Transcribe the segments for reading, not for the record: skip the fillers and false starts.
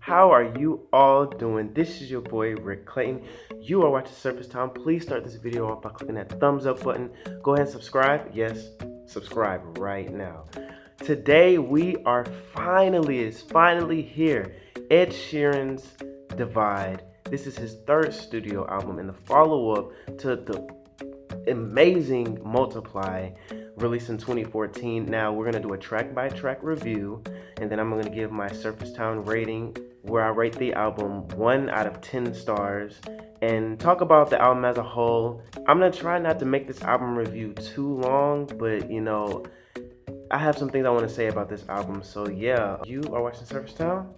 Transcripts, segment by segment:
How are you all doing? This is your boy Rick Clayton. You are watching Surface Town. Please start this video off by clicking that thumbs up button. Go ahead and subscribe. Yes, subscribe right now. Today we are finally here. Ed Sheeran's Divide. This is his third studio album and the follow-up to the amazing Multiply, released in 2014. Now we're gonna do a track-by-track review, and then I'm gonna give my Surface Town rating, where I rate the album 1 out of 10 stars, and talk about the album as a whole. I'm gonna try not to make this album review too long, but you know, I have some things I want to say about this album. So yeah, you are watching Surface Town.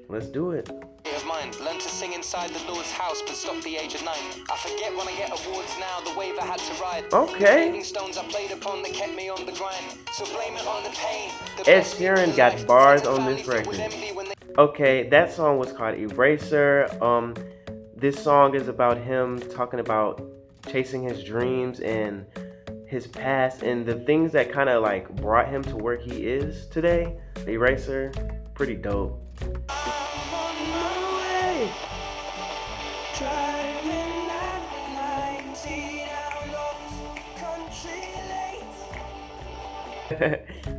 Let's do it. Of mine, learn to sing inside the Lord's house, but stop the age of 9. I forget when I get awards now, the wave I had to ride. Okay. The stones I played upon that kept me on the grind. So blame it on the pain. Ed Sheeran got bars on this record. Okay, that song was called Eraser. This song is about him talking about chasing his dreams and his past and the things that kind of like brought him to where he is today. Eraser, pretty dope.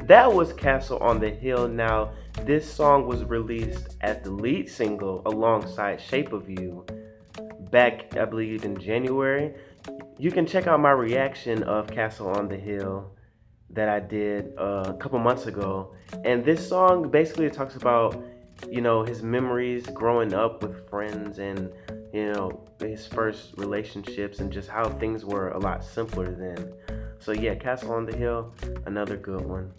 That was Castle on the Hill. Now, this song was released as the lead single alongside Shape of You back, I believe, in January. You can check out my reaction of Castle on the Hill that I did a couple months ago. And this song basically talks about, you know, his memories growing up with friends and, you know, his first relationships and just how things were a lot simpler then. So yeah, Castle on the Hill, another good one.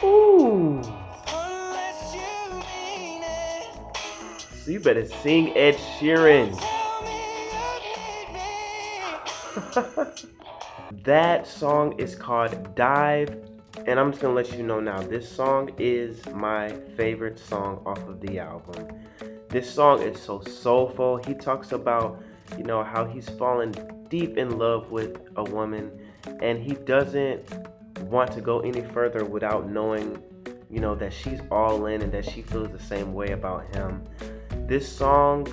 Ooh. So you better sing Ed Sheeran. That song is called Dive, and I'm just gonna let you know now, this song is my favorite song off of the album. This song is so soulful. He talks about, you know, how he's fallen deep in love with a woman and he doesn't want to go any further without knowing, you know, that she's all in and that she feels the same way about him. This song,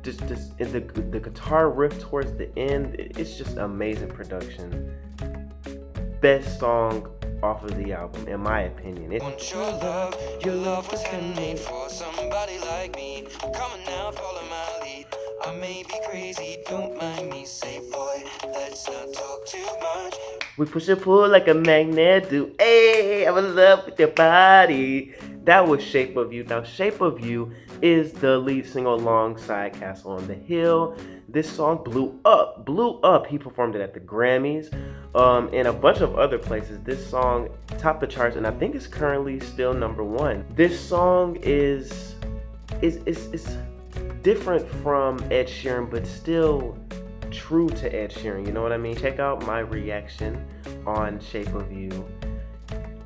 just the guitar riff towards the end, it's just amazing production. Best song off of the album, in my opinion. Want your love was handmade for somebody like me. Come on now, follow my lead. I may be crazy, don't mind me. Say, boy, let's not talk too much. We push and pull like a magnet do. Hey, I'm in love with your body. That was Shape of You. Now, Shape of You is the lead single alongside Castle on the Hill. This song blew up. He performed it at the Grammys, and a bunch of other places. This song topped the charts, and I think it's currently still #1. This song is different from Ed Sheeran, but still true to Ed Sheeran. You know what I mean? Check out my reaction on Shape of You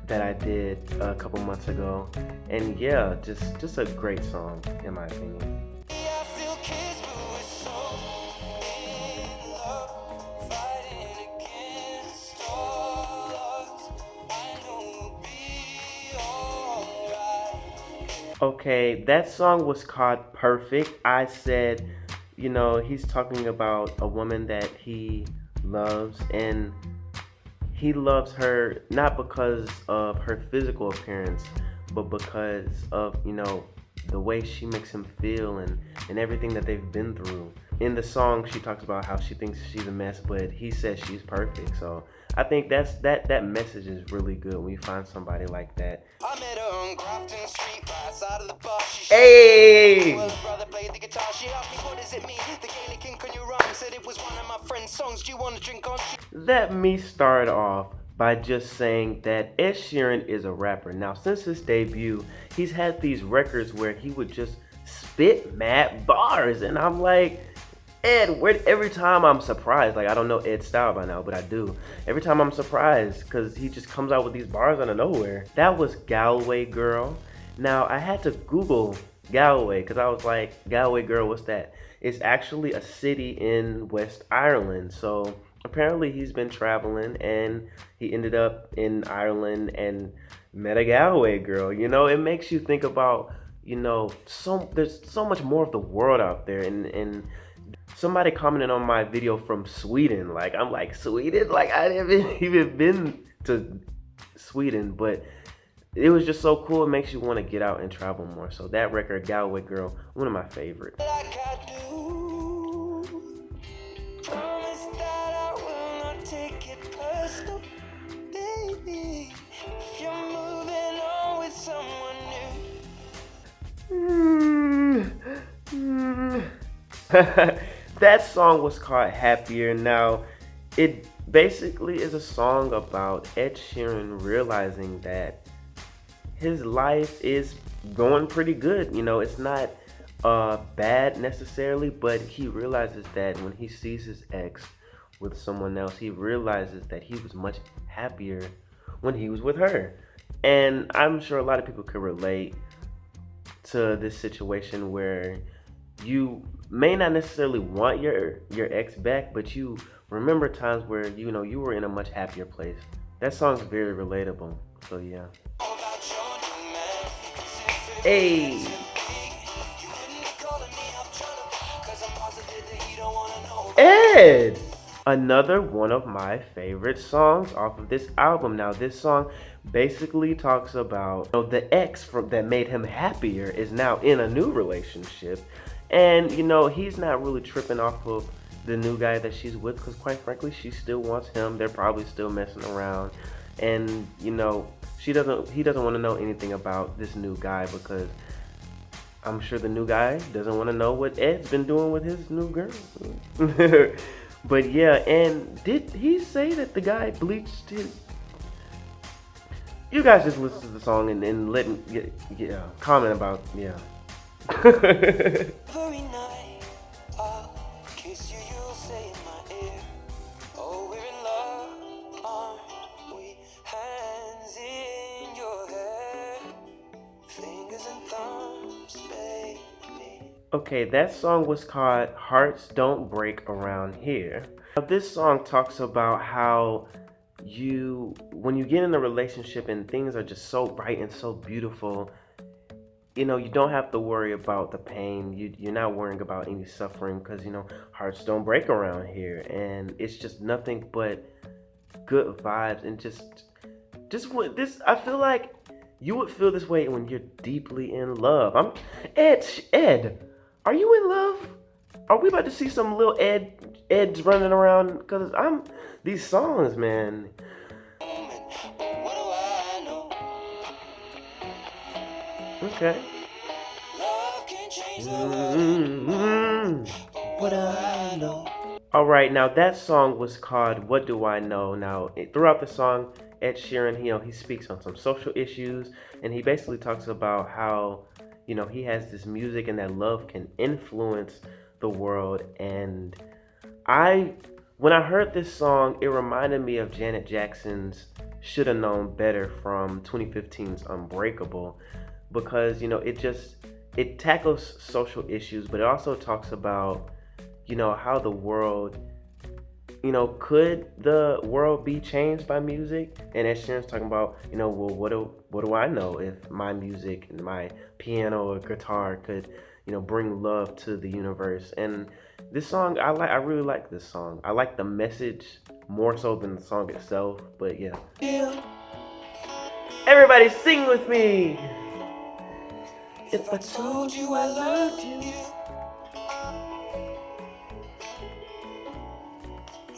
that I did a couple months ago, and yeah, just a great song in my opinion. Okay, that song was called Perfect. I said, you know, he's talking about a woman that he loves, and he loves her not because of her physical appearance, but because of, you know, the way she makes him feel and everything that they've been through. In the song, she talks about how she thinks she's a mess, but he says she's perfect. So I think that message is really good when you find somebody like that. I met her on Grafton Street, right side of the bar. Hey! Brother played the guitar. She asked me, what does it mean? The Gaelic ink on your arm. Said it was one of my friend's songs. Do you want to drink on? Let me start off by just saying that Ed Sheeran is a rapper. Now, since his debut, he's had these records where he would just spit mad bars, and I'm like, Ed, every time I'm surprised, like I don't know Ed's style by now, but I do. Every time I'm surprised because he just comes out with these bars out of nowhere. That was Galloway Girl. Now I had to Google Galloway because I was like, Galloway Girl, what's that? It's actually a city in West Ireland. So apparently he's been traveling and he ended up in Ireland and met a Galloway girl. It makes you think about, there's so much more of the world out there, and somebody commented on my video from Sweden. Like, I'm like, Sweden? Like, I haven't even been to Sweden, but it was just so cool. It makes you want to get out and travel more. So that record, Galloway Girl, one of my favorites. Like I do. Promise that I will not take it personal, baby. If you're moving on with someone new. That song was called Happier. Now, it basically is a song about Ed Sheeran realizing that his life is going pretty good. It's not bad necessarily, but he realizes that when he sees his ex with someone else, he realizes that he was much happier when he was with her. And I'm sure a lot of people could relate to this situation where you may not necessarily want your ex back, but you remember times where you were in a much happier place. That song's very relatable. So yeah. Hey. Ed! Another one of my favorite songs off of this album. Now, this song basically talks about the ex that made him happier is now in a new relationship. And, he's not really tripping off of the new guy that she's with because, quite frankly, she still wants him. They're probably still messing around. And, he doesn't want to know anything about this new guy because I'm sure the new guy doesn't want to know what Ed's been doing with his new girl. But yeah, and did he say that the guy bleached his... You guys just listen to the song and let me comment about, yeah. Every night I'll kiss you, you'll say in my ear, oh, we're in love, aren't we? Hands in your hair, fingers and thumbs, baby. Okay, that song was called Hearts Don't Break Around Here. Now, this song talks about how when you get in a relationship and things are just so bright and so beautiful, you don't have to worry about the pain. You're not worrying about any suffering because, hearts don't break around here. And it's just nothing but good vibes and just what this, I feel like you would feel this way when you're deeply in love. Ed, are you in love? Are we about to see some little Eds running around? Because these songs, man. Okay. What do I know? All right, now that song was called What Do I Know? Now, throughout the song, Ed Sheeran, he speaks on some social issues, and he basically talks about how, he has this music and that love can influence the world. And when I heard this song, it reminded me of Janet Jackson's Shoulda Known Better from 2015's Unbreakable, because, it tackles social issues, but it also talks about, how the world, could the world be changed by music? And as Sharon's talking about, well, what do I know if my music and my piano or guitar could, bring love to the universe? And this song, I really like this song. I like the message more so than the song itself, but yeah. Everybody sing with me! If I told you I loved you.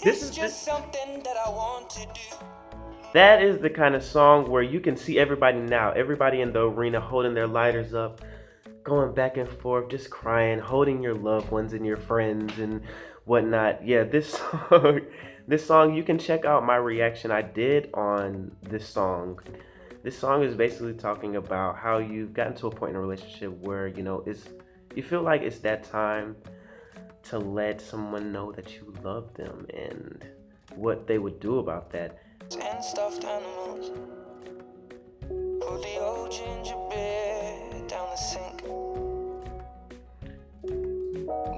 This is just something that I want to do. That is the kind of song where you can see everybody now. Everybody in the arena holding their lighters up, going back and forth, just crying, holding your loved ones and your friends and whatnot. Yeah, this song, you can check out my reaction I did on this song. This song is basically talking about how you've gotten to a point in a relationship where, you feel like it's that time to let someone know that you love them and what they would do about that. 10 stuffed animals. Put the old ginger beer down the sink.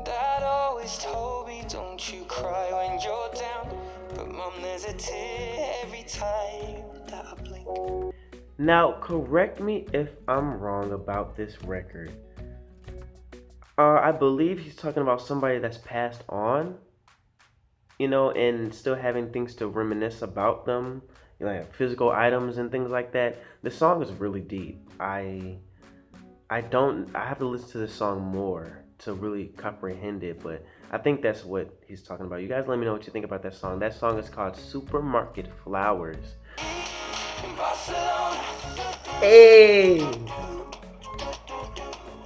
That always told me, don't you cry when you're down. But mom, there's a tear every time that I blink. Now, correct me if I'm wrong about this record. I believe he's talking about somebody that's passed on, and still having things to reminisce about them, like physical items and things like that. The song is really deep. I have to listen to this song more to really comprehend it, but I think that's what he's talking about. You guys let me know what you think about that song. That song is called Supermarket Flowers. In Barcelona, Hey!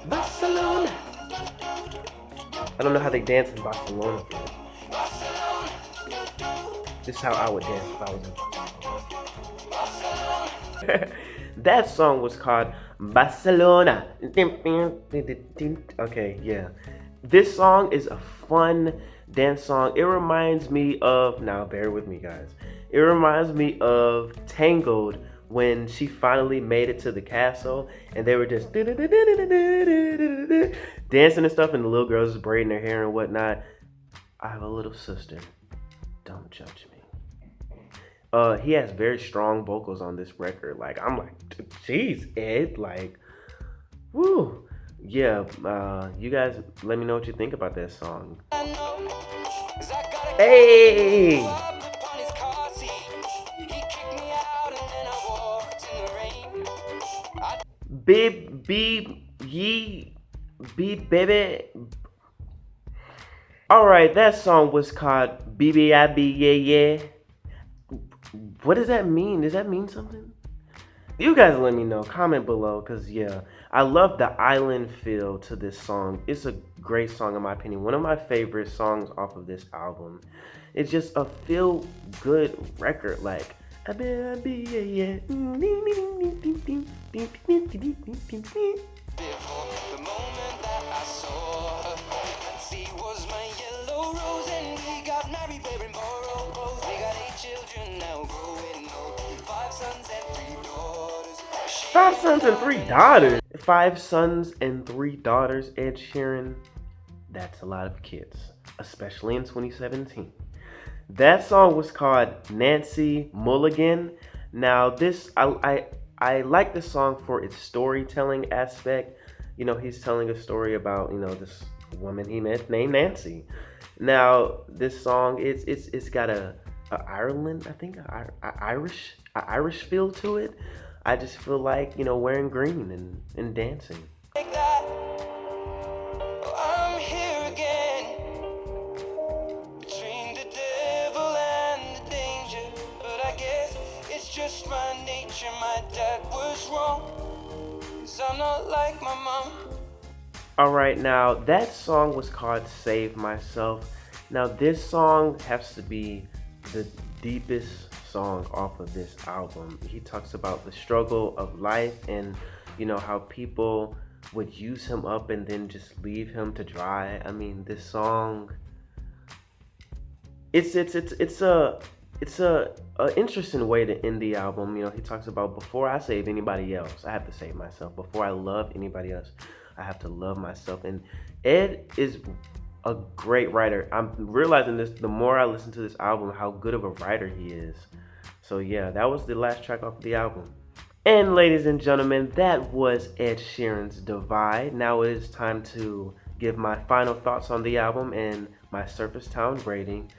Barcelona! I don't know how they dance in Barcelona, but Barcelona, this is how I would dance if I was in Barcelona. Barcelona. That song was called Barcelona. Okay, yeah. This song is a fun dance song. It reminds me of, now bear with me guys, it reminds me of Tangled when she finally made it to the castle and they were just dancing and stuff and the little girls was braiding their hair and whatnot. I have a little sister. Don't judge me. He has very strong vocals on this record. Like, I'm like, geez, Ed, like, woo. Yeah, you guys let me know what you think about that song. I know, 'cause I got a Hey! up on his car seat. He kicked me out and then I walked in the rain. Baby. Alright, that song was called BBIB, yeah, yeah. What does that mean? Does that mean something? You guys let me know. Comment below, because, yeah, I love the island feel to this song. It's a great song, in my opinion. One of my favorite songs off of this album. It's just a feel-good record. Like, The moment that I saw her, she was my yellow rose, and we got married wearing borrowed clothes. We got 8 children now growing old, 5 sons and 3 daughters. 5 sons and 3 daughters. 5 sons and 3 daughters, Ed Sheeran. That's a lot of kids, especially in 2017. That song was called Nancy Mulligan. Now, this I like this song for its storytelling aspect. He's telling a story about this woman he met named Nancy. Now, this song it's got a Ireland, I think, a Irish feel to it. I just feel like wearing green and dancing. Like that, oh, I'm here again, between the devil and the danger. But I guess it's just my nature. My dad was wrong, 'cause I'm not like my mom. Alright, now that song was called Save Myself. Now this song has to be the deepest song off of this album. He talks about the struggle of life and how people would use him up and then just leave him to dry. I mean, this song, it's a interesting way to end the album. He talks about, before I save anybody else, I have to save myself. Before I love anybody else, I have to love myself. And Ed is a great writer. I'm realizing this the more I listen to this album, how good of a writer he is. So yeah, that was the last track off the album. And ladies and gentlemen, that was Ed Sheeran's Divide. Now it is time to give my final thoughts on the album and my Surface Town rating.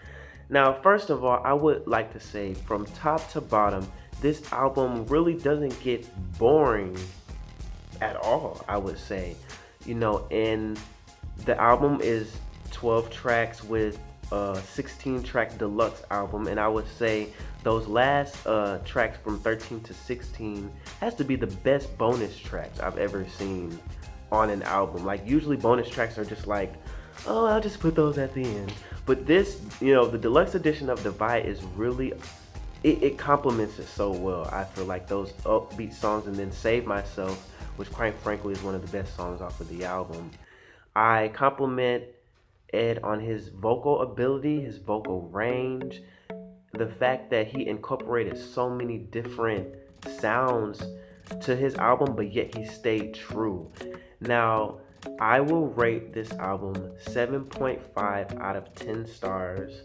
Now, first of all, I would like to say, from top to bottom, this album really doesn't get boring at all, I would say. And the album is 12 tracks with a 16-track deluxe album, and I would say those last tracks from 13 to 16 has to be the best bonus tracks I've ever seen on an album. Like, usually bonus tracks are just like, oh, I'll just put those at the end. But this, the deluxe edition of Divide is really, it complements it so well. I feel like those upbeat songs, and then Save Myself, which quite frankly is one of the best songs off of the album. I compliment Ed on his vocal ability, his vocal range, the fact that he incorporated so many different sounds to his album, but yet he stayed true. Now, I will rate this album 7.5 out of 10 stars.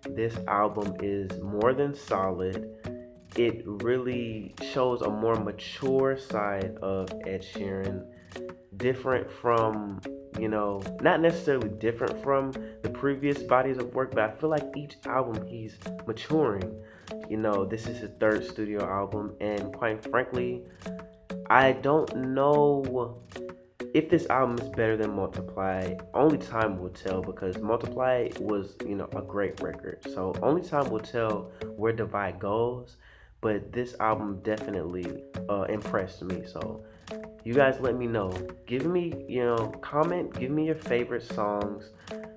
This album is more than solid. It really shows a more mature side of Ed Sheeran, different from, not necessarily different from the previous bodies of work, but I feel like each album he's maturing. This is his third studio album, and quite frankly, I don't know if this album is better than Multiply. Only time will tell, because Multiply was, a great record. So only time will tell where Divide goes. But this album definitely impressed me. So you guys let me know. Give me, comment. Give me your favorite songs.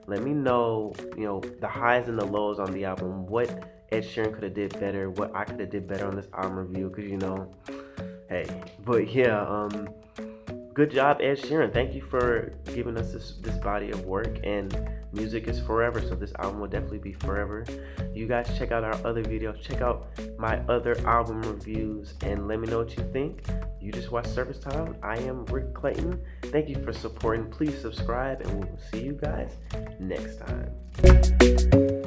Let me know, the highs and the lows on the album. What Ed Sheeran could have did better. What I could have did better on this album review. Because, hey. But yeah, good job, Ed Sheeran. Thank you for giving us this body of work. And music is forever, so this album will definitely be forever. You guys check out our other videos. Check out my other album reviews and let me know what you think. You just watched Service Time. I am Rick Clayton. Thank you for supporting. Please subscribe, and we will see you guys next time.